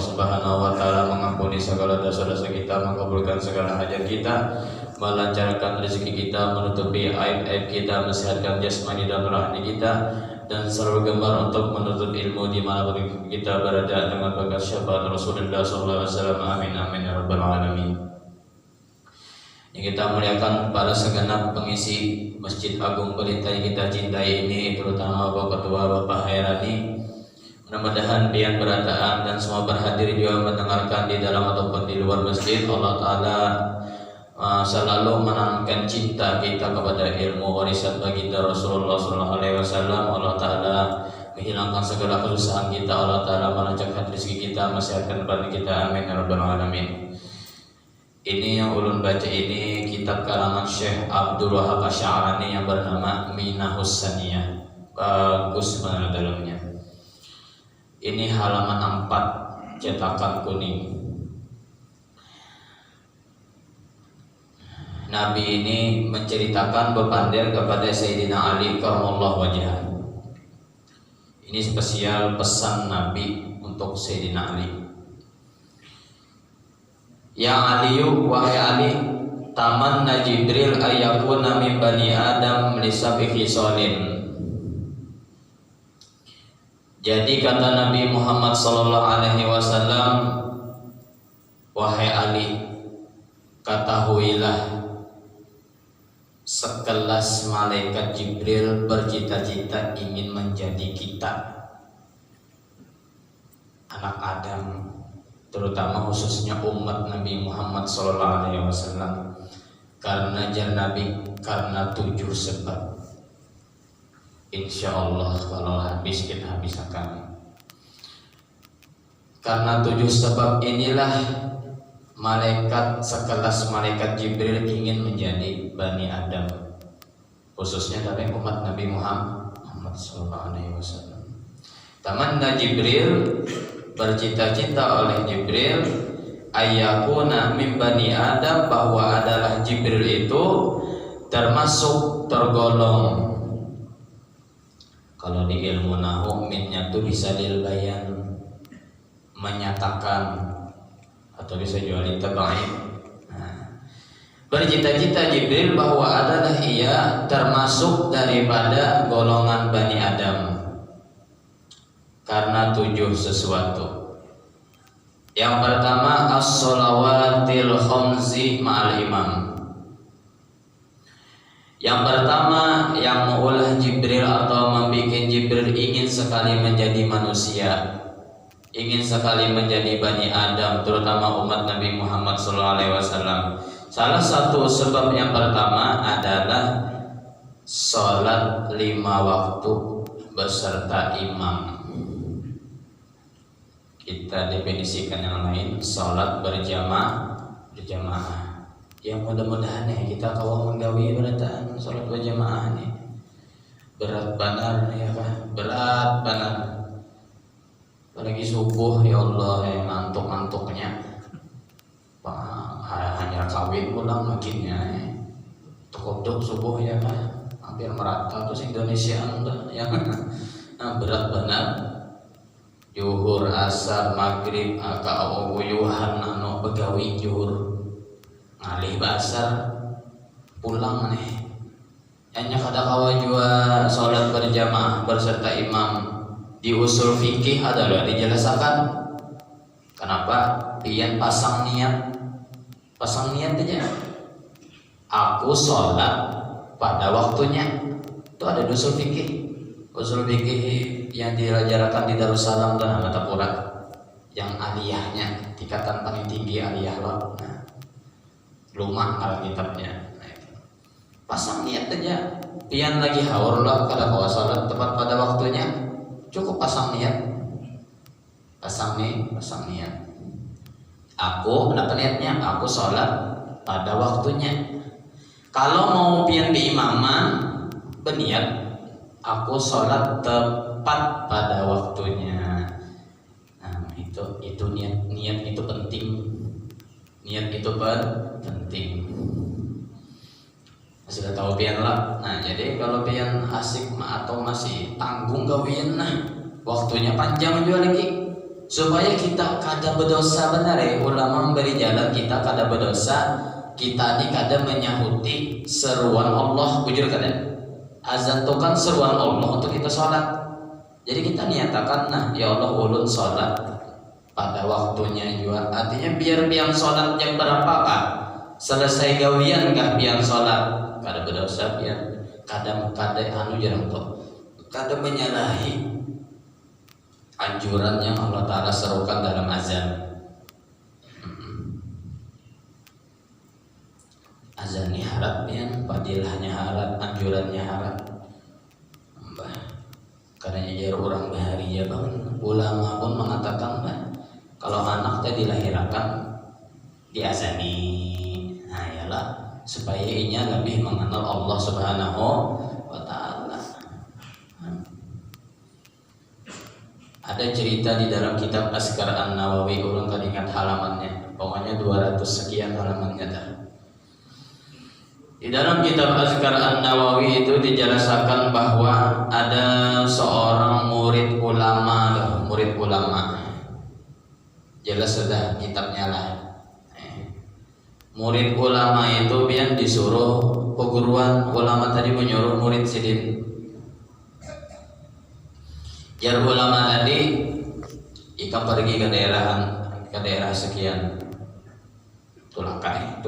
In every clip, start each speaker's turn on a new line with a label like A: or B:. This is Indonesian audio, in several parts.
A: Subhanahu wa Ta'ala mengampuni segala dosa-dosa kita, mengabulkan segala hajat kita, melancarkan rezeki kita, menutupi aib-aib kita, mensehatkan jasmani dan rohani kita, dan selalu gemar untuk menuntut ilmu di mana kita berada dengan berkat syafaat Rasulullah SAW. Amin amin ya rabbal alamin. Yang kita muliakan para segenap pengisi Masjid Agung Pelita yang kita cintai ini, terutama Bapak Ketua Bapak Hairani. Mudah-mudahan pian berataan dan semua berhadir juga mendengarkan di dalam ataupun di luar masjid, Allah Ta'ala selalu menanamkan cinta kita kepada ilmu warisan baginda Rasulullah SAW. Allah Ta'ala menghilangkan segala kesusahan kita, Allah Ta'ala melancarkan rezeki kita, mensehatkan badan kita, amin ya rabbal alamin. Ini yang ulun baca ini kitab karangan Syekh Abdul Wahab Asy'arani yang bernama Minahus Saniyah. Bagus sebenarnya dalamnya. Ini halaman 4 cetakan kuning. Nabi ini menceritakan bepandir kepada Sayyidina Ali karramallahu wajhah. Ini spesial pesan Nabi untuk Sayyidina Ali. Ya Aliyu, wahai Ali, tamanna Jibril ayyakuna min bani Adam lisabihi solin. Jadi kata Nabi Muhammad sallallahu alaihi wasallam, wahai Ali, ketahuilah sekelas malaikat Jibril bercita-cita ingin menjadi kita, anak Adam, terutama khususnya umat Nabi Muhammad sallallahu alaihi wasallam. Karena Nabi karena 7 sebab. Insya Allah kalau habis kita habiskan. Karena 7 sebab inilah malaikat sekelas malaikat Jibril ingin menjadi Bani Adam, khususnya dari umat Nabi Muhammad SAW. Tamanna Jibril, bercita-cita oleh Jibril, ayyakuna min Bani Adam, bahwa adalah Jibril itu termasuk tergolong. Kalau di ilmu nahwu minnya itu bisa dilbayan, menyatakan, atau bisa juga ditabain. Bercita-cita Jibril bahwa adalah ia termasuk daripada golongan Bani Adam karena 7 sesuatu. Yang pertama as-sholawatil khamsi ma'al imam. Yang pertama yang mengulah Jibril atau membuat Jibril ingin sekali menjadi manusia, ingin sekali menjadi Bani Adam, terutama umat Nabi Muhammad SAW. Salah satu sebab yang pertama adalah sholat 5 waktu beserta imam. Kita definisikan yang lain, sholat berjamaah. Ya mudah-mudahan ya kita kalau menggawi berataan sholat berjamaah nih berat benar ya kan, berat benar. Apalagi subuh, ya Allah ya, ngantuk-ngantuknya hanya kawin pulang makinnya ya. Tukuk subuh ya kan, hampir merata terus Indonesia ya nah, berat benar. Zuhur, asar, maghrib, uyuhan anu begawi zuhur ngalih basar pulang nih. Hanya kada kawa jua sholat berjamaah berserta imam. Di usul fikih adalah dijelaskan kenapa pian pasang niat aja. Aku sholat pada waktunya. Itu ada di usul fikih. Usul fikih yang diajarkan di Darussalam dan Amatapura, yang aliyahnya tingkatan paling tinggi aliyah loh. Nah, lumah kalau kitabnya. Pasang niat aja. Pian lagi haur lah kada kawa sholat tepat pada waktunya. Cukup pasang niat. Pasang niat. Aku kenapa niatnya? Aku sholat pada waktunya. Kalau mau pian diimaman, berniat aku sholat tepat pada waktunya. Nah itu niat itu penting. Niat itu penting. Sudah tahu pian lah. Nah jadi kalau pian asik atau masih tanggung gawian, nah waktunya panjang juga lagi. supaya kita kada berdosa benar ya. Ulama memberi jalan kita kada berdosa, kita ini kada menyahuti seruan Allah. Bujur kada? Azan itu kan seruan Allah untuk kita sholat. Jadi kita niatakan, nah ya Allah ulun sholat pada waktunya juga. Artinya biar pian sholat jam berapa kah? Selesai gawian kah pian sholat? Kada berdosa pian. Kada anu jarang tuh. Kada menyalahi anjuran yang Allah Ta'ala serukan dalam azan. Azan ini harat pian, fadilahnya harat, anjurannya harat. Karena jar orang bahagia banget. Ulama pun mengatakan kalau anak tadi dilahirkan diazani, nah yalah supaya inya lebih mengenal Allah Subhanahu wa Ta'ala. Ada cerita di dalam kitab Azkar An-Nawawi, ulun kan ingat halamannya, pokoknya 200 sekian halamannya dah. Di dalam kitab Azkar An-Nawawi itu dijelaskan bahwa ada seorang murid ulama, jelas sudah kitabnya lah. Murid ulama itu biar disuruh perguruan ulama tadi menyuruh murid sidin. Jar ulama tadi ikan pergi ke daerah sekian, tulakai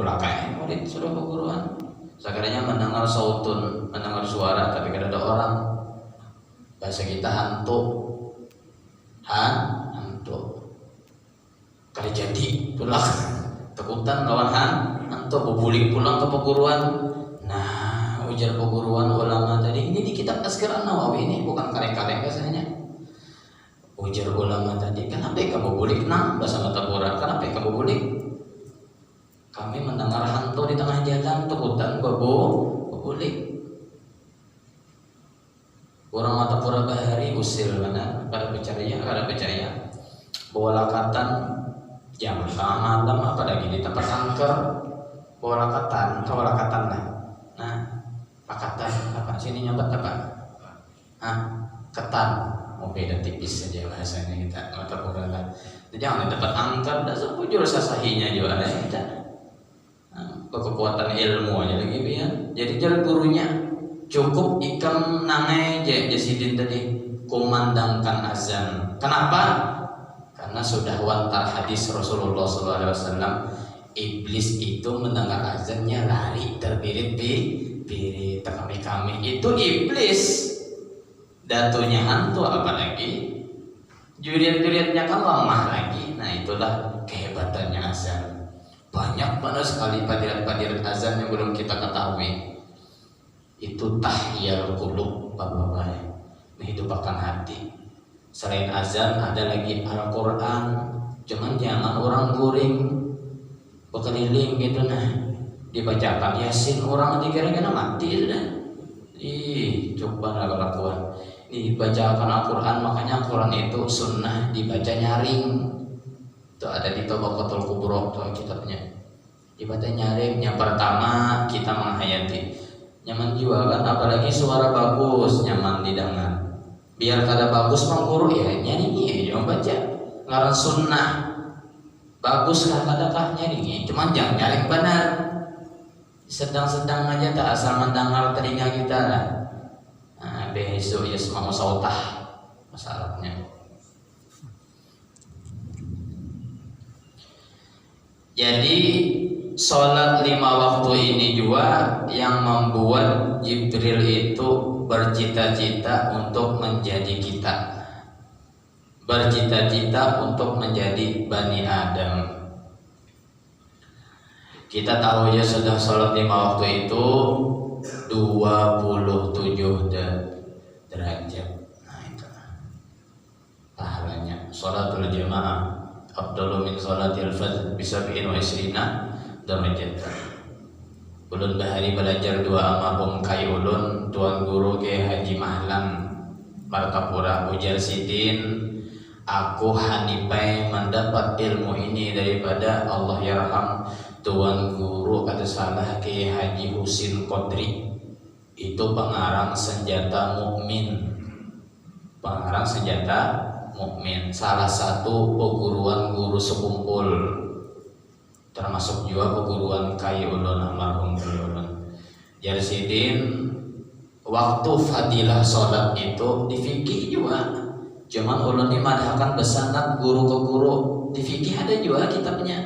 A: murid suruh perguruan. Sekiranya mendengar sautun, mendengar suara tapi kada ada orang. Bahasa kita hantu. Kada jadi tulak takutan lawan hantu bubulik pulang ke perguruan. Nah, ujar perguruan ulama tadi ini di kitab Azkar An-Nawawi ini bukan kaleng-kaleng biasanya. Ujar ulama tadi, kenapa kamu bulik bahasa Matapura? Kenapa kamu bulik? Kami mendengar hantu di tengah jalan, takutan bulik. Orang Matapura bahari usil mana? Kada percaya. Bawa lakatan jam tengah malam, apalagi di tempat angker. Bawa lakatan lah. Nah, pakatan apa? Sini nyambat apa? Ketan. Beda tipis saja bahasanya kita Matapura lah. Jangan di tempat angker, dah sepujur sasahinya juga ada kita. Kekuatan ilmu aja lagi ya. Jadi jar gurunya cukup ikam nangai jasidin tadi kumandangkan azan. Kenapa? Karena sudah wantar hadis Rasulullah SAW, iblis itu mendengar azannya lari terbirit-birit. Kami itu iblis. Datunya hantu apalagi juriat-juriatnya kan lemah lagi. Nah itulah kehebatannya azan. Banyak banget sekali padirat-padirat azan yang belum kita ketahui. Itu tahyal qulub, bapak-bapak, menghidupkan hati. Selain azan ada lagi Al-Quran. Jangan orang guring berkeliling gitu nah dibacakan Yasin, orang dikira-kira mati sudah. Coba kelakuan. Dibacakan Al-Quran, makanya Al-Quran itu sunnah dibaca nyaring. Itu ada di Tabaqatul Kubra tuh kitabnya. Dibaca nyaring. Yang pertama kita menghayati. Nyaman jiwa kan, apalagi suara bagus, nyaman didengar. Biar kada bagus mengguru ya nyaring jangan baca. Ngaran sunnah. Bagus lah kadakah nyaring, cuman jangan nyaring benar. Sedang-sedang aja tak asal mendengar telinga kita lah. Besok ya semua sautah masalahnya. Jadi sholat 5 waktu ini juga yang membuat Jibril itu bercita-cita untuk menjadi kita, bercita-cita untuk menjadi Bani Adam. Kita tahu ya sudah sholat 5 waktu itu 27 derajat. Nah itu pahalanya. Sholatul jamaah afdalu min sholatil fajr bisab'in wa isrina derajat. Ulun bahari belajar dua almarhum kai ulun, tuan guru ke Haji Mahlan Martapura ujar sidin, aku hanipai mendapat ilmu ini daripada Allah yarham tuan guru kata salah ke Haji Husin Qadri. Itu pengarang senjata mukmin, pengarang senjata mukmin, salah satu perguruan guru sekumpul, termasuk juga perguruan kai ulun almarhum kai ulun. Jadi sidin waktu fadilah sholat itu di fikih juga, cuman ulun ini madhakan besanad guru ke guru. Di fikih ada juga kitabnya.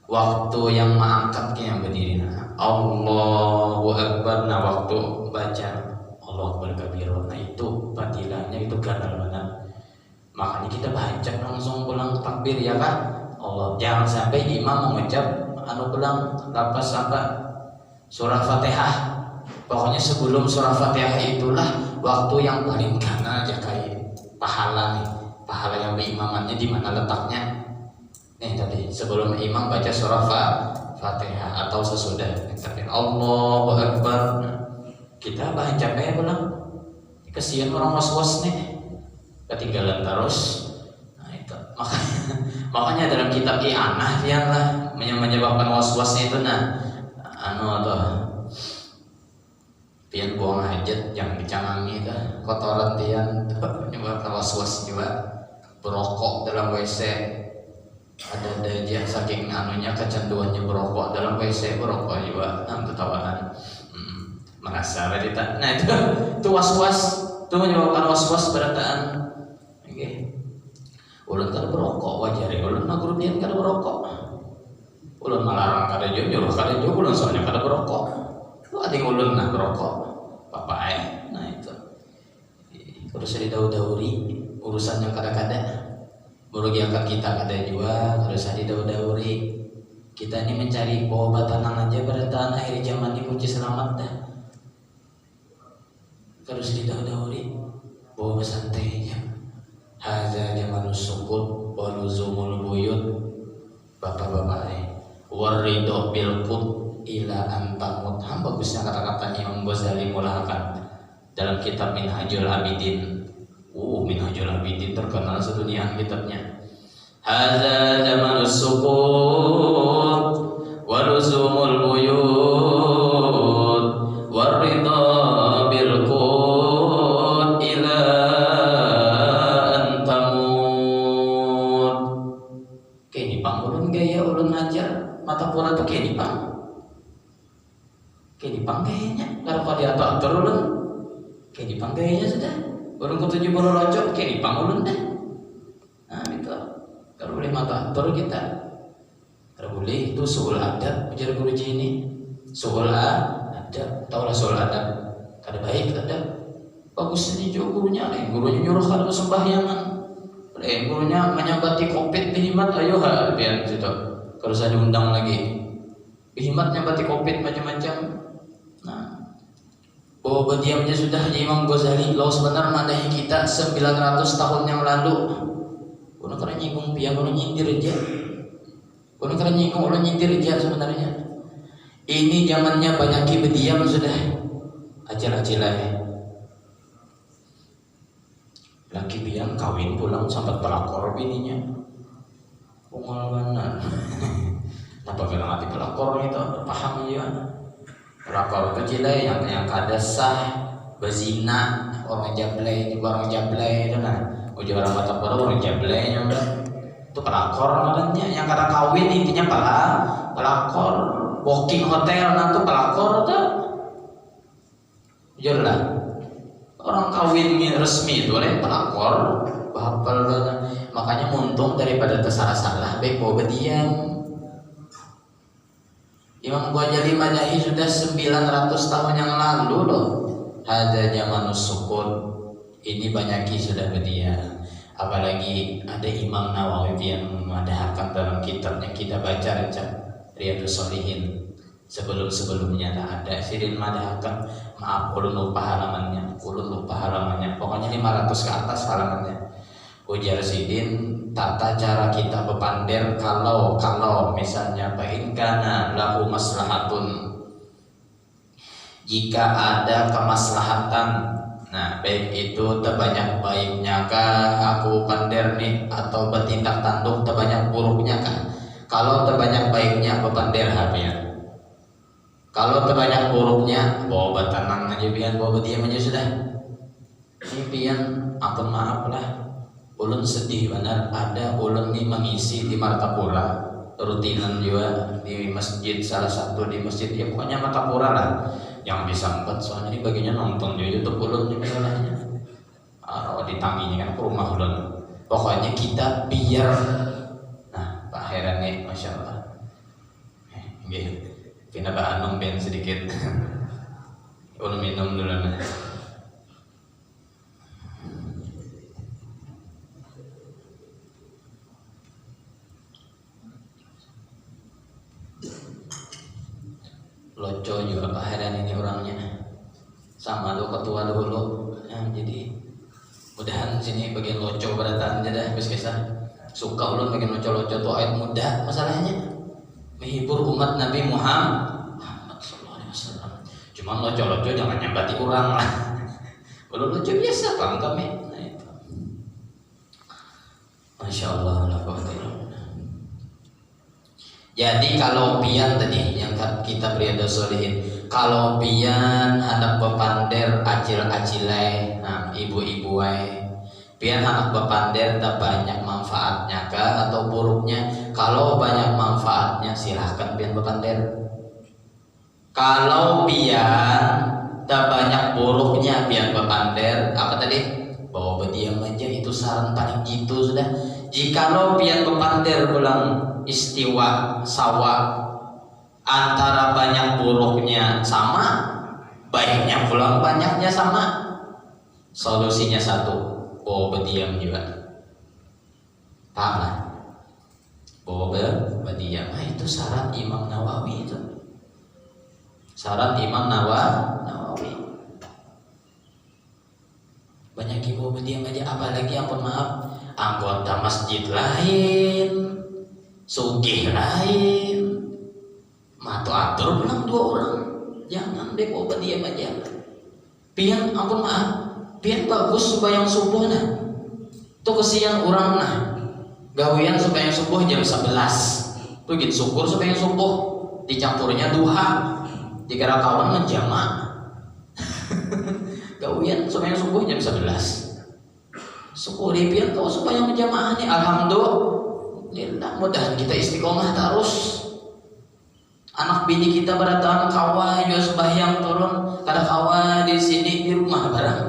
A: Waktu yang mengangkat yang berdiri, Allahu Akbar, nah waktu baca Allahu Akbar kabiro, nah itu fadilahnya itu gandal banget. Makanya kita baca langsung pulang takbir ya kan Allah. Jangan sampai imam mengucap pulang lapas apa surah Fatihah. Pokoknya sebelum surah Fatihah itulah waktu yang paling kanan aja kayak pahala nih. Pahala yang berimamannya di mana letaknya? Nih tadi sebelum imam baca surah Fatihah atau sesudah takbir Allahu Akbar. Kita baca kayak pulang. Kesian orang was-was nih. Ketinggalan terus. Nah itu makanya dalam kitab I'anah yang lah menyebabkan was-wasnya itu pian buang hajat yang dicangangi dah kotoran tian menyebabkan was-was juga. Berokok dalam WC ada aja saking kecanduannya berokok dalam WC, berokok juga ketawaan merasa tidak. Nah itu was-was, itu menyebabkan was-was berataan. Ulun kada berokok wajar ya, ulun guru pian kada berokok. Ulun melarang kada jo, nyuruh kada jo, ulun soalnya kada berokok. Lu ading ulun berokok, papai. Nah itu terus didaur-dauri urusan yang kada-kada merugikan kita kada juga, terus didaur-dauri. Kita ini mencari bawa batanan aja berataan akhir zaman ini kunci selamat dah. Terus didaur-dauri bawa besantainya. Hadza zamanus sukut wa luzumul buyut. Bapak-bapak waridho bil qut ila antamut. Bagusnya kata-katanya Imam Ghazali mulahakan dalam kitab Minhajul Abidin. Minhajul Abidin terkenal sedunia kitabnya. Hadza zamanus sukut wa luzumul buyut waridho bil qut ila mata pura tuh kayak dipang kayaknya kalau dia atur ulun kayak dipang kayaknya sudah urung ketujuh baru locok kayak dipang ulun deh. Nah itu kalau boleh mata atur kita kalau boleh itu suul adab ujar guru ini suul adab, taulah suul adab kada baik adab bagus ini juga gurunya nyuruh kada sembahyangan gurunya menyambati kopit bihimat ayo pian situ. Kalau saya diundang lagi, himatnya batik kopit macam-macam. Nah, bahwa berdiamnya sudah Imam Ghazali. Lo sebenarnya madahi kita 900 tahun yang lalu. Kuno karena nyinggung pian, kuno nyindir aja. Kuno karena nyinggung, kuno nyindir aja sebenarnya. Ini zamannya banyak berdiam sudah. Acil-acilai. Laki pian kawin pulang sampai pelakor bininya. Pengalaman. Apa bilang hati pelakor itu paham ya? Pelakor itu cilai yang kada sah bezina orang jablay juga orang jablay itu uji orang mata pada orang jablay nya itu pelakor namanya yang kada kawin intinya pelakor booking hotel itu pelakor tuh jujur lah orang kawin resmi itu oleh pelakor bahapal makanya muntung daripada tersalah-salah baik bawa berdiam. Imam Ghazali madahi sudah 900 tahun yang lalu loh. Hadza zamanus sukut. Ini banyak sudah berdiam. Apalagi ada Imam Nawawi yang memadahkan dalam kitabnya kita baca Riyadhus Shalihin. Sebelumnya tak ada sidin madahkan. Maaf ulun lupa halamannya. Pokoknya 500 ke atas halamannya. Ujar sidin tata cara kita bepander kalau misalnya kana lahu maslahatun, jika ada kemaslahatan. Nah baik itu terbanyak baiknya kah aku pander nih atau bertindak tanduk terbanyak buruknya kah. Kalau terbanyak baiknya bepander habian, kalau terbanyak buruknya bawa batanang aja biar bawa diam aja sudah. Ini pian ampun maaf lah ulun sedih benar ada ulun nih mengisi di Martapura rutinan juga di masjid, salah satu di masjid ya pokoknya Martapura lah yang bisa 4 soalnya ini baginya nonton di YouTube ulun di masalahnya ditanginya kan ke rumah ulun pokoknya kita biar nah Pak Heran nih Masya Allah pindah bahan ben sedikit ulun minum dulu nah. Loco juga Pak Heran ini orangnya sama tuh ketua dulu jadi mudahan sini bagian loco beratan aja dah bisa suka ulun bagian loco-loco tuh ayat muda masalahnya menghibur umat Nabi Muhammad sallallahu alaihi wasallam cuman loco-loco jangan nyambati orang lah ulun loco biasa bang kami nah itu Masya Allah la quwwata illa billah. Jadi kalau pian tadi yang kita Riyadhus Shalihin, kalau pian hendak bepander acil-acilai, nah ibu-ibu pian hendak bepander tak banyak manfaatnya kah atau buruknya? Kalau banyak manfaatnya silahkan pian bepander. Kalau pian tak banyak buruknya pian bepander, apa tadi? Bawa berdiam aja itu saran paling gitu sudah. Jikalau pian bepander pulang istiwa sawa antara banyak buruknya sama baiknya pulang banyaknya sama solusinya satu bawa berdiam juga paham lah bawa berdiam itu syarat Imam Nawawi itu syarat Imam Nawawi banyak ibu berdiam aja apalagi ampun maaf anggota masjid lain sugih lain matu atur pulang 2 orang jangan deh bawa diam aja pian ampun maaf pian bagus sembahyang subuh nah tuh kesian orang nah gawian sembahyang subuh jam 11 tuh gitu syukur sembahyang subuh dicampurnya duha dikira kawan menjamak gawian sembahyang subuh jam 11 syukuri pian kau sembahyang menjamaah nih alhamdulillah mudahan kita istiqomah terus anak bini kita berdatang kawa juga sembahyang turun kada kawa di sini di rumah barang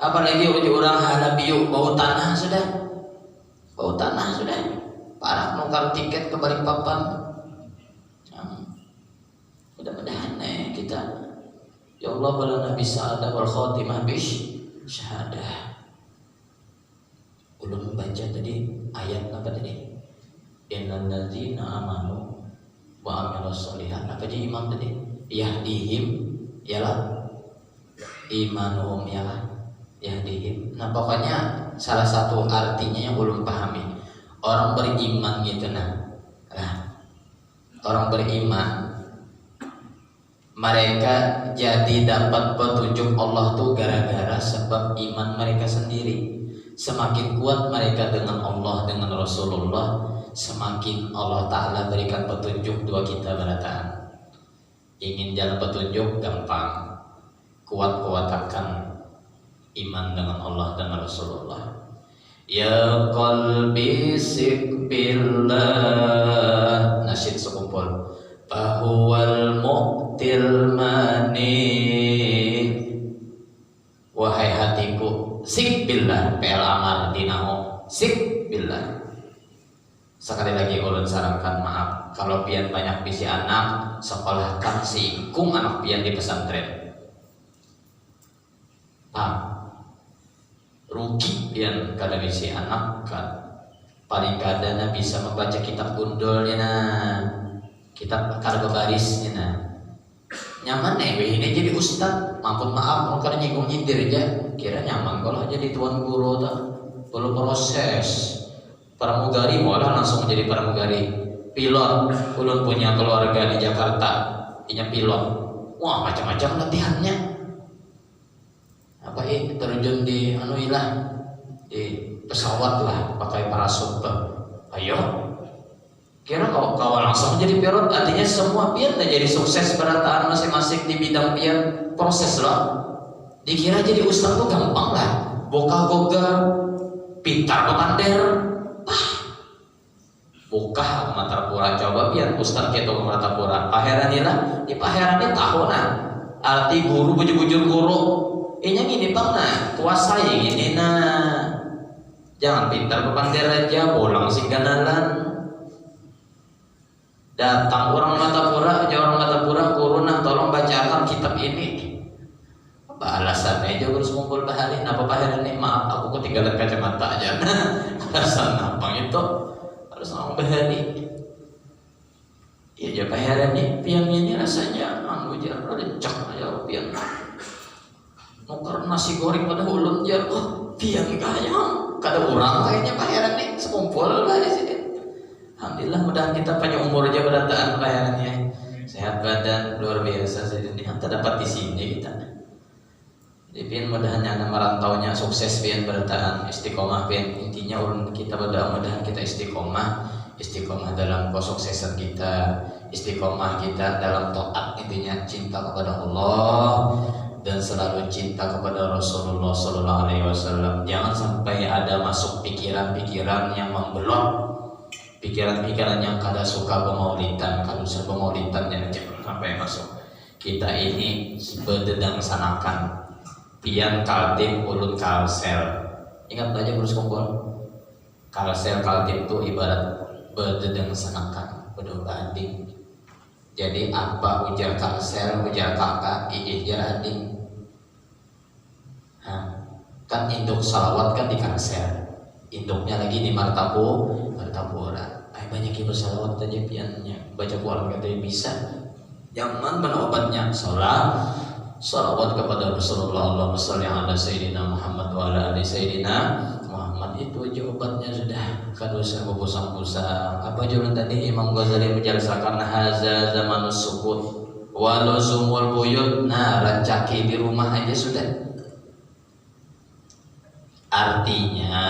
A: apalagi orang halabiu bau tanah sudah parah nukar tiket ke Balikpapan mudah-mudahan kita ya Allah balana bisa ada wal khotimah bish syahadah. Ulun baca tadi ayat apa tadi? Innal ladzina amanu wa amilus sholihat. Apa jadi imam tadi? Yahdihim ialah imanuhum ialah yahdihim. Nah pokoknya salah satu artinya yang ulun pahami orang beriman gitu nah orang beriman mereka jadi dapat petunjuk Allah tuh gara-gara sebab iman mereka sendiri. Semakin kuat mereka dengan Allah, dengan Rasulullah, semakin Allah Ta'ala berikan petunjuk dua kita berataan. Ingin jalan petunjuk gampang, kuat-kuatakan iman dengan Allah dan Rasulullah. Ya qalbi sik billah, nasyid sekumpul. Fahuwal mu'til mani, wahai hatiku sik billah, PL amar dinahu sik billah. Sekali lagi ulun sarankan maaf kalau pian banyak bisi anak sekolahkan singkung anak pian di pesantren. Rugi pian kada bisi anak kan paling kadana bisa membaca kitab gundulnya nah kitab kada barisnya nah nyaman ini jadi ustad mampun maaf mau kada nyinggung nyindir aja kira nyaman kalau jadi tuan guru tak perlu proses pramugari malah langsung menjadi pramugari pilot ulun punya keluarga di Jakarta punya pilot wah macam-macam latihannya apa terjun di di pesawat lah pakai parasut ayo kira kalau langsung jadi pilot artinya semua pian jadi sukses berataan masing-masing di bidang pian proses lah dikira jadi ustaz tuh gampang lah bokah gogar pintar pekander bokah matapura coba biar ustad kita matapura paheranila di paherani tahunan arti guru bujur-bujur guru ini gini bang nah kuasai ini nah jangan pintar pekander aja bolang si ganalan datang orang matapura guru nah tolong bacakan kitab ini apa alasannya aja harus ngumpul bahari apa bahari maaf aku ketinggalan kacamata aja alasan apa itu harus ngomong bahari ya aja bahari piangnya ini rasanya anggu jarang lencak aja piang nuker nasi goreng pada ulun jar piang kayang kada orang kayaknya bahari sekumpul lah di sini alhamdulillah mudah kita panjang umur aja berataan bahari sehat badan luar biasa saya ini terdapat di sini kita. Jadi pian mudahan merantaunya sukses pian berataan istiqomah pian intinya ulun kita mudah-mudahan kita istiqomah dalam kesuksesan kita istiqomah kita dalam taat intinya cinta kepada Allah dan selalu cinta kepada Rasulullah Sallallahu Alaihi Wasallam. Jangan sampai ada masuk pikiran-pikiran yang membelot pikiran-pikiran yang kada suka pemaulidan yang jangan sampai masuk. Kita ini bededang sanakan pian kaltim ulun kalsel ingat aja terus kumpul kalsel kaltim itu ibarat bededang sanakan bedobanding jadi apa ujar kalsel ujar kakak ijir ading kan induk salawat kan di kalsel induknya lagi di martapura banyak yang bersalawat aja piannya baca Quran katanya bisa jangan mana obatnya salawat kepada Rasulullah Allahumma sholli ala Sayyidina Muhammad wa ala ali Sayyidina Muhammad itu jawabannya sudah kadosa busang-busang apa jawaban tadi Imam Ghazali menjelaskan haza zamanus sukut walau sumul buyut nah rancaki di rumah aja sudah artinya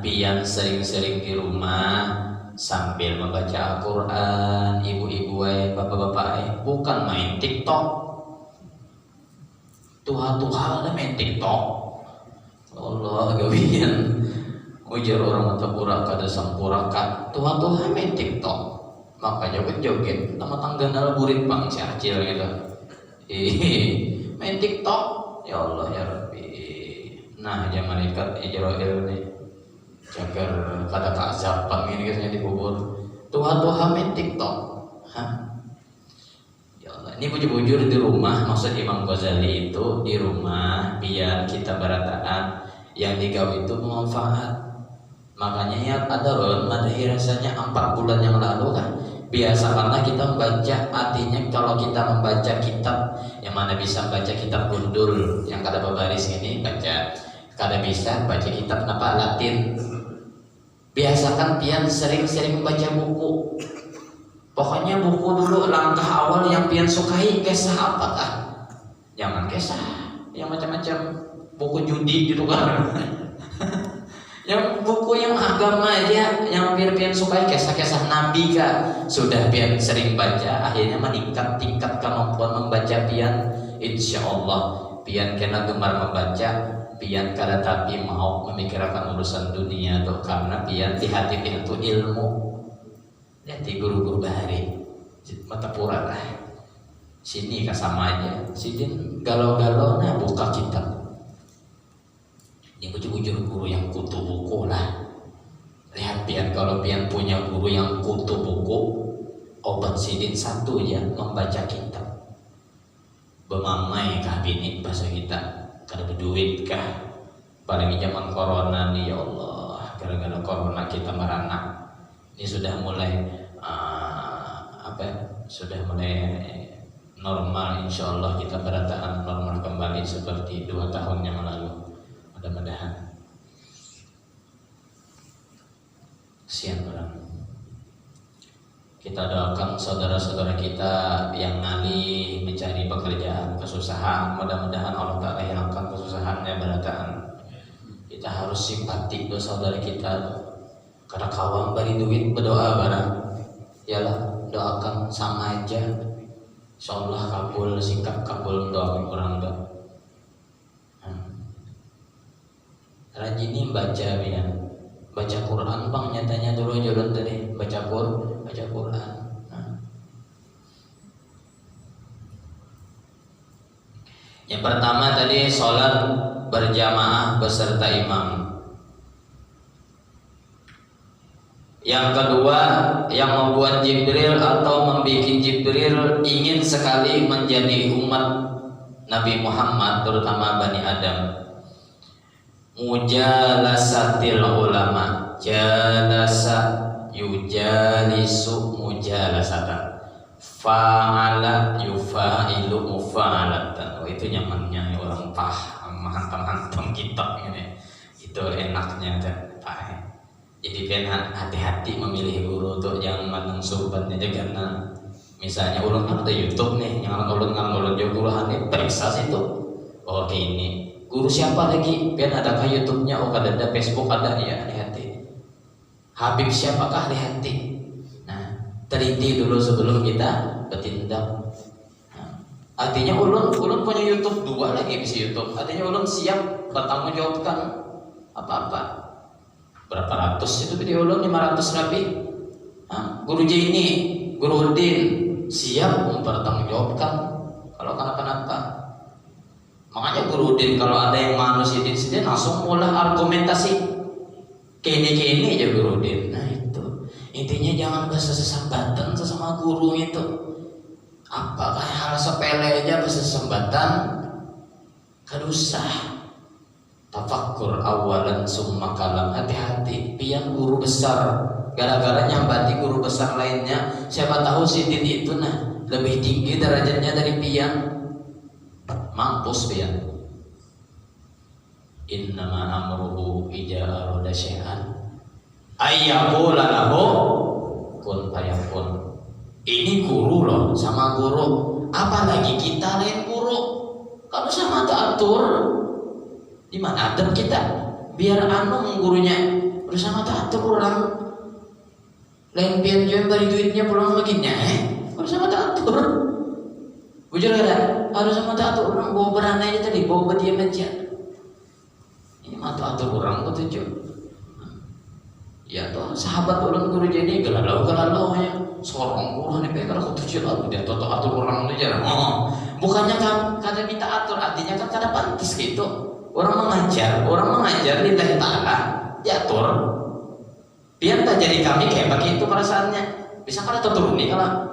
A: pian sering-sering di rumah sambil membaca Al-Quran ibu-ibu bapak-bapak bukan main TikTok Tuhan main TikTok Allah gawian ujar orang matapura kada sampurakan Tuhan main TikTok maka joget-joget sama tangga burit bang si acil gitu main TikTok ya Allah ya Rabbi nah aja malaikat Ijrail nih jagar kada keazaban ini katanya dikubur Tuhan main TikTok ini bujur-bujur di rumah maksud Imam Ghazali itu di rumah biar kita berataan yang digawe itu bermanfaat makanya ya ada loh madhi rasanya 4 bulan yang lalu kan biasa karena kita membaca artinya kalau kita membaca kitab yang mana bisa baca kitab gundul yang kada babaris ini baca kada bisa baca kitab apa Latin biasakan pian sering-sering membaca buku pokoknya buku dulu langkah awal yang pian sukai kisah apa kah? Jangan kisah yang macam-macam buku judi gitu kan. Yang buku yang agama aja yang pian sukai kisah-kisah nabi kah? Sudah pian sering baca akhirnya meningkat tingkat kemampuan membaca pian insyaallah pian kena gemar membaca pian kada tapi mau memikirkan urusan dunia tuh karena pian di hati pian itu ilmu lihat guru-guru bahari matapura lah sini kan sama aja sini galau-galau nah buka kitab ini bujur-bujur guru yang kutu buku lah lihat pian kalau pian punya guru yang kutu buku obat sidin satu ya membaca kitab bemamai kah bini bahasa kita kada berduit kah paling zaman corona nih ya Allah gara-gara corona kita meranak ini sudah mulai sudah mulai normal insyaallah kita berataan normal kembali seperti 2 tahun yang lalu mudah-mudahan kesian orang kita doakan saudara-saudara kita yang ngalih mencari pekerjaan kesusahan mudah-mudahan Allah Ta'ala hilangkan kesusahannya berataan kita harus simpati ke saudara kita karena kawang bari duit berdoa barang yalah doakan sama aja insyaallah kabul sikap kabul doa orang doa rajin baca ya. Baca Quran bang, nyatanya dulu jalan tadi baca Quran. Nah. Yang pertama tadi sholat berjamaah beserta imam. Yang kedua, yang membuat Jibril atau membuat Jibril ingin sekali menjadi umat Nabi Muhammad, terutama Bani Adam. Mujalasatil ulama, jalasa yujalisu mujalasatan, fa'ala yufailu mufa'alatan. Oh, itu nyamannya orang paham, hantam kitab ini. Itu enaknya Pak. Jadi kan hati-hati memilih guru tuh, jangan matang surban aja karena misalnya ulun kan ada YouTube nih, yang ulun juga guru hane periksa situ. Oh ini guru siapa lagi? Biar adakah YouTube-nya? Oh ada Facebook ada ya, hati-hati. Habib siapakah, hati-hati. Nah, teliti dulu sebelum kita bertindak. Nah, artinya ulun punya YouTube 2 lagi bisa YouTube. Artinya ulun siap bertanggung jawabkan apa-apa. Berapa ratus itu video ulun, 500 lebih. Nah, Guru Jaini, Guru Udin siap mempertanggungjawabkan kalau kenapa-napa. Makanya Guru Udin kalau ada yang manusia dia langsung mulai argumentasi kene aja Guru Udin. Nah itu intinya jangan bersesambatan sesama guru itu. Apakah hal sepele aja bersesambatan kadusah. Tafakkur awalan summa kalam, hati-hati pian guru besar gara-gara nyambati guru besar lainnya. Siapa tahu sidin itu nah lebih tinggi derajatnya dari pian, mampus pian. Innama amruhu ija arada syai'an ayyaqula lahu kun fayakun. Ini guru loh sama guru, apalagi kita lain guru. Kalau sama atur di mana adab kita biar gurunya bersama atur orang lain pian jual beri duitnya pulang baginya bersama atur bujur ada harus sama atur orang bawa beranai aja tadi bawa dia aja ini mata atur orang ketujuh ya tuh sahabat orang guru jadi gelalau ya sorong guru nih pengen kalau ketujuh lalu dia toto atur orang aja bukannya kan kada minta atur, artinya kan kada pantas gitu. Orang mengajar lillahi ta'ala diatur biar tak jadi kami kayak begitu perasaannya. Bisa kada turun nih kalau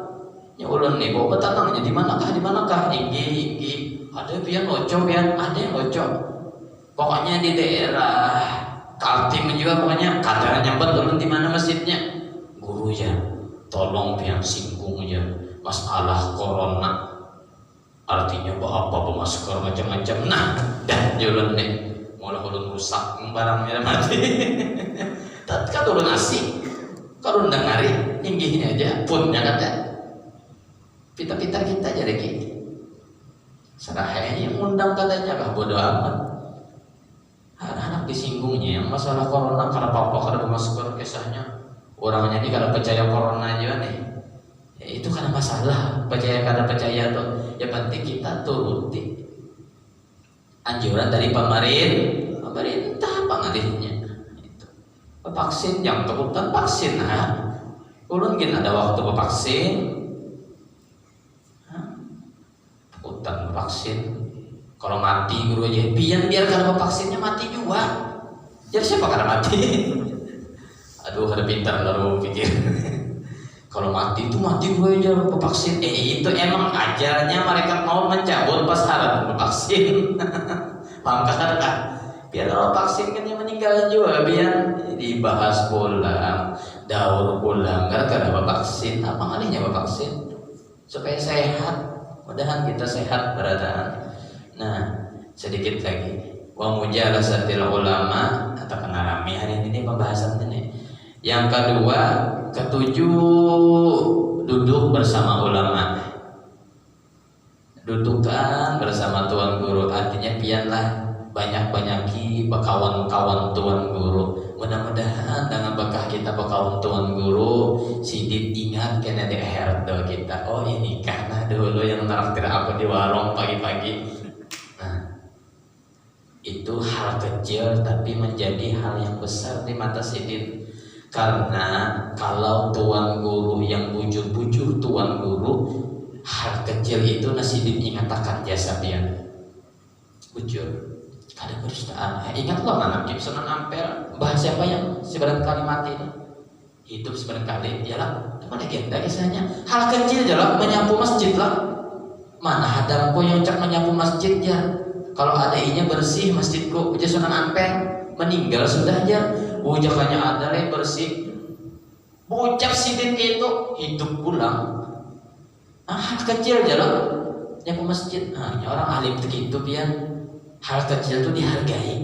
A: ya ulun nih bawa betanangnya di manakah inggi ada pian loco pian ada yang loco pokoknya di daerah Kaltim juga pokoknya kadang nyambat ulun di mana masjidnya guru ya tolong pian singgung ya masalah corona. Artinya apa masker macam-macam. Nah, dan jualan nih, mulai ulun rusak barangnya mati. Tapi kan ulun asik, kalau undang hari tingginya aja, punnya kata. Pita-pita kita jadi gini. Serahnya yang undang katanya kah bodoh amat. Anak-anak disinggungnya yang masalah corona karena apa kada masker kisahnya. Orangnya ini kada percaya corona aja nih. Ya, itu karena masalah percaya kada percaya tuh. Ya penting kita turuti anjuran dari pemerintah pengadilnya itu. Vaksin yang takutan vaksin ulun gin ada waktu vaksin takutan vaksin kalau mati guru aja biar kada vaksinnya mati juga jadi siapa kada mati aduh kada pintar lalu pikir kalau mati itu mati gue aja vaksin. Itu emang ajarnya mereka mau mencabut pas harap vaksin. Paham kan? Biar kalau vaksin kan yang meninggal juga biar dibahas pulang, daur pulang gara-gara vaksin. Apa alihnya vaksin? Supaya sehat. Mudahan kita sehat beradaan. Nah, sedikit lagi. Wa mujalasatil ulama atau rame hari ini pembahasan ini. Yang kedua, ketujuh duduk bersama ulama. Dudukkan bersama tuan guru, artinya pianlah banyak-banyaki bekawan-kawan tuan guru. Mudah-mudahan dengan bekah kita bekawan tuan guru, sidit ingat kena di akhirat doa kita. Oh ini karena dulu yang naraktir aku di warung pagi-pagi. Nah, itu hal kecil tapi menjadi hal yang besar di mata Sidin. Karena kalau tuan guru yang bujur-bujur tuan guru, hal kecil itu Sidin ingatakan jasa pian bujur kada peristaan. Ingatlah mana Sunan Ampel, bahas siapa yang sebenarnya kalimat itu hidup sebenarnya ialah apa legenda kisahnya. Hal kecil jalan menyapu masjid lah. Mana ada yang cak menyapu masjid ya. Kalau ada inya bersih masjidku, ujar Sunan Ampel meninggal sudah aja. Ujakannya ada bersih. Ucap Sidin itu hidup pulang. Hal kecil jalan nyapu masjid. Orang alim begitu pian. Hal kecil itu dihargai.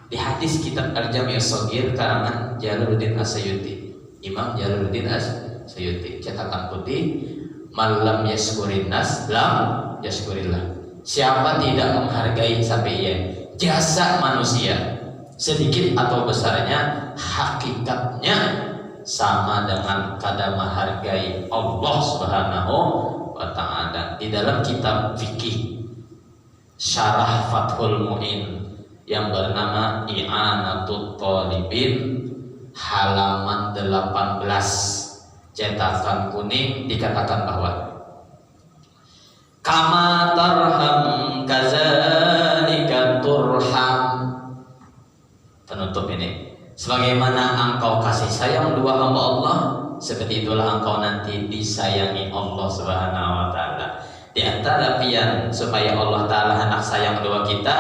A: Di hadis kitab Al-Jami' Shaghir karangan Jalaluddin As-Suyuti, Imam Jalaluddin As-Suyuti, cetakan putih, malam yaskurin nas lam yaskurillah. Siapa tidak menghargai sampai jasa manusia sedikit atau besarnya, hakikatnya sama dengan kada menghargai Allah Subhanahu wa ta'ala. Di dalam kitab fikih Syarah Fathul Mu'in yang bernama I'anatut Thalibin halaman 18 cetakan kuning dikatakan bahwa kama tarham kazalika turham. Penutup ini, sebagaimana engkau kasih sayang dua hamba Allah, seperti itulah engkau nanti disayangi Allah Subhanahu wa ta'ala. Di antara pian supaya Allah Ta'ala anak sayang dua kita,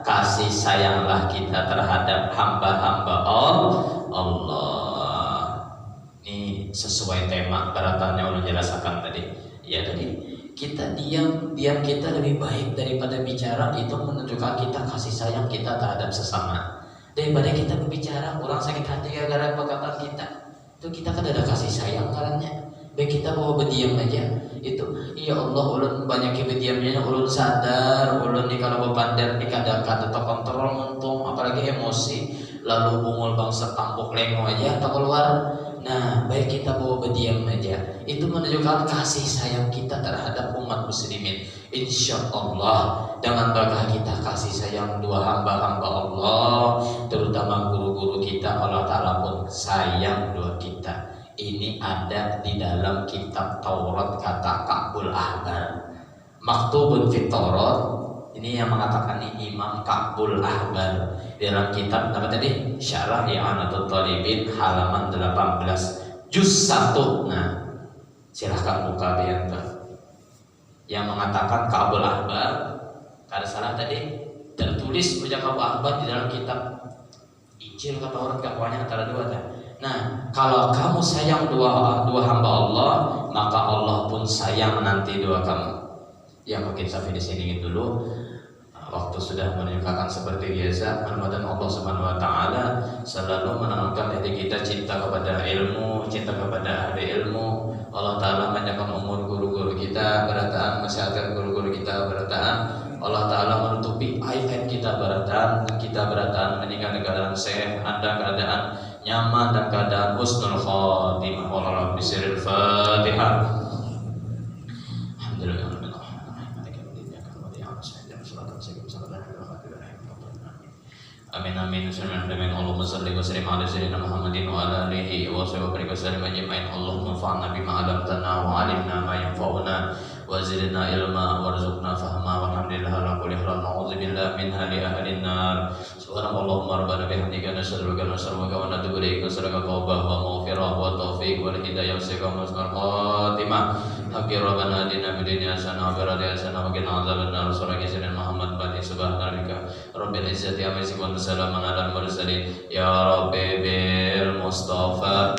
A: kasih sayanglah kita terhadap hamba-hamba Allah. Ini sesuai tema baratannya ulun jelaskan tadi. Ya tadi kita diam kita lebih baik daripada bicara, itu menunjukkan kita kasih sayang kita terhadap sesama. Daripada kita berbicara orang sakit hati gara-gara perkataan kita, itu kita kan ada kasih sayang karena baik kita bawa berdiam aja itu. Ya Allah, ulun banyak berdiamnya, ulun sadar ulun di kalau berbandar di kada terkontrol muntung, apalagi emosi, lalu bungul bangsa tampuk lengo aja atau keluar. Nah, baik kita bawa berdiam aja, itu menunjukkan kasih sayang kita terhadap umat muslimin. Insya Allah dengan berkah kita kasih sayang dua hamba-hamba Allah, terutama guru-guru kita, Allah Ta'ala pun sayang dua kita. Ini ada di dalam kitab Taurat, kata Ka'bul Ahbar, maktubun fit Taurat. Ini yang mengatakan ini Imam Ka'bul Ahbar dalam kitab apa tadi? Syarah I'anatut Thalibin halaman 18 juz 1. Nah, silahkan buka biar yang mengatakan Ka'bul Ahbar. Kada salah tadi tertulis ujar Ka'bul Ahbar di dalam kitab Injil kata orang kawannya antara dua kan. Nah, kalau kamu sayang dua hamba Allah, maka Allah pun sayang nanti dua kamu. Ya mungkin sampai di sini dulu. Waktu sudah menunjukkan seperti biasa, mudah-mudahan Allah Subhanahu wa ta'ala selalu menanamkan hati kita cinta kepada ilmu, cinta kepada ahli ilmu. Allah Ta'ala panjangkan umur guru-guru kita, berataan kesehatan guru-guru kita, berataan Allah Ta'ala menutupi aib kita, berataan meninggal dalam keadaan sehat, ada keadaan nyaman dan keadaan husnul khotimah. Wallahu bisiril Fatihah. Alhamdulillah. Amin amin. Allahumma salli wa sallim ala sayyidina Muhammadin wa ala alihi wa sahbihi wa sallim ajma'in. Allahumma fa'alna bima 'allamtana wa 'allimna ma yanfa'una wa zidna ilma warzuqna fahma walhamdulillah ala kulli hal. Na'udzu billahi min hali ahlin nar. Subhanallahumma rabbana bihamdika nasyhadu an la ilaha illa anta wa natubu ilaika sadaqah taubat wa maghfirah wa taufiq wal hidayah wa istiqamah wa khatimah. Haqqi rabbana atina fid dunya hasanah wa fil akhirati hasanah wa qina adzabannar. Sallallahu Muhammad bani subhanaka rabbil izzati amma yasifun salamun alal mursalin. Ya Rabbi bil Mustafa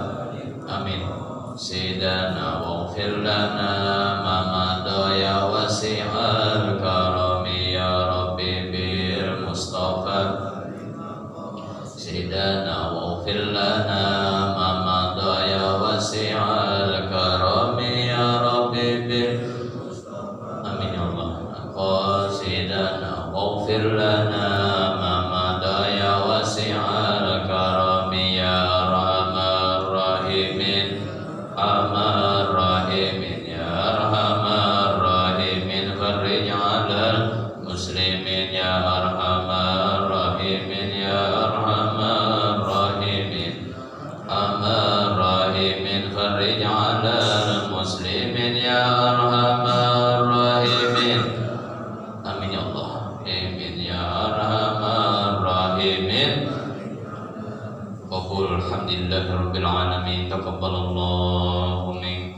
A: amin. Sayyidana waghfir lana ma madha ya wasi'al karami. Ya Rabbi bil Mustafa Sayyidana waghfir lana ma madha ya wasi'al karami. Ya Rabbi bil Mustafa amin. Ya Allah qasidana waghfir lana ma madha ya wasi'al karami. Ya Rahman Rahimin Arhamar Rahimin, Ya Arhamar Rahimin, farij ala Alhamdulillahirabbil alamin. Taqabbalallahu minkum